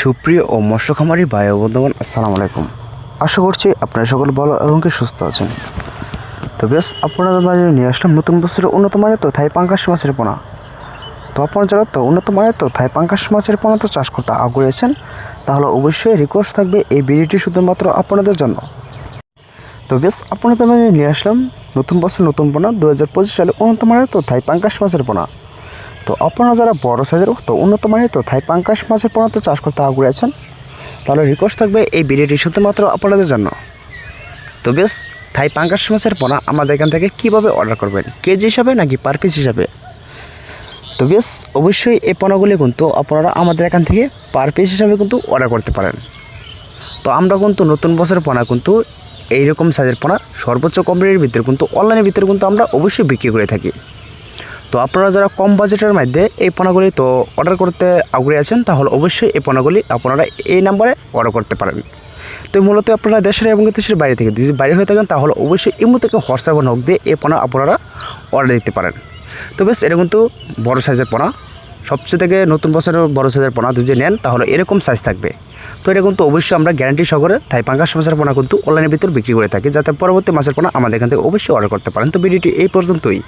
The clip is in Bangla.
সুপ্রিয় ও মৎস্য খামারি ভাই ও বন্ধুগণ, আসসালামু আলাইকুম। আশা করছি আপনারা সকল ভালো এবং সুস্থ আছেন। তো বেশ, আপনাদের মাঝে নিয়ে আসলাম নতুন বছরের উন্নত মানের তো থাই পাঙ্গাস মাছের পোনা। তো আপনারা যারা তো উন্নত মানের তো থাই পাঙ্গাস মাছের পোনা তো চাষ করতে আগ্রহী আছেন, তাহলে অবশ্যই রিকোয়েস্ট থাকবে এই ভিডিওটি শুধুমাত্র আপনাদের জন্য। তো বেশ, আপনাদের মাঝে নিয়ে আসলাম নতুন বছর নতুন পোনা 2025 সালে উন্নত মানের তো থাই পাঙ্গাস মাছের পোনা। তো আপনারা যারা বড় সাইজের তো উন্নত মানের তো থাই পাঙ্গাস মাছের পোনা তো চাষ করতে আগ্রহী আছেন, তাহলে রিকোয়েস্ট থাকবে এই ভিডিওটি শুধুমাত্র আপনাদের জন্য। তো বেশ, থাই পাঙ্গাস মাছের পোনা আমাদের এখান থেকে কীভাবে অর্ডার করবেন, কেজি হিসাবে নাকি পার পিস হিসাবে? তো বেশ, অবশ্যই এই পোনাগুলি কিন্তু আপনারা আমাদের এখান থেকে পার পিস হিসাবে কিন্তু অর্ডার করতে পারেন। তো আমরা কিন্তু নতুন বছরের পোনা কিন্তু এইরকম সাইজের পোনা সর্বোচ্চ কম রেটের ভিতরে কিন্তু অনলাইনের ভিতরে কিন্তু আমরা অবশ্যই বিক্রি করে থাকি। তো আপনারা যারা কম বাজেটের মধ্যে এই পোনাগুলি তো অর্ডার করতে আগ্রহী আছেন, তাহলে অবশ্যই এই পোনাগুলি আপনারা এই নাম্বারে অর্ডার করতে পারেন। তো মূলত আপনারা দেশের এবং দেশের বাইরে থেকে যদি বাইরে হয়ে থাকেন, তাহলে অবশ্যই ইমো থেকে হোয়াটসঅ্যাপ নক দিয়ে এই পোনা আপনারা অর্ডার দিতে পারেন। তো বেশ, এটা কিন্তু বড়ো সাইজের পোনা, সবচেয়ে থেকে নতুন বছরের বড়ো সাইজের পোনা যদি নেন তাহলে এরকম সাইজ থাকবে। তো এটা কিন্তু অবশ্যই আমরা গ্যারান্টি সহকারে থাই পাঙ্গাস মাছের পোনা কিন্তু অনলাইনের ভিতর বিক্রি করে থাকি, যাতে পরবর্তী মাছের পোনা আমাদের এখান থেকে অবশ্যই অর্ডার করতে পারেন। তো ভিডিওটি এই পর্যন্তই।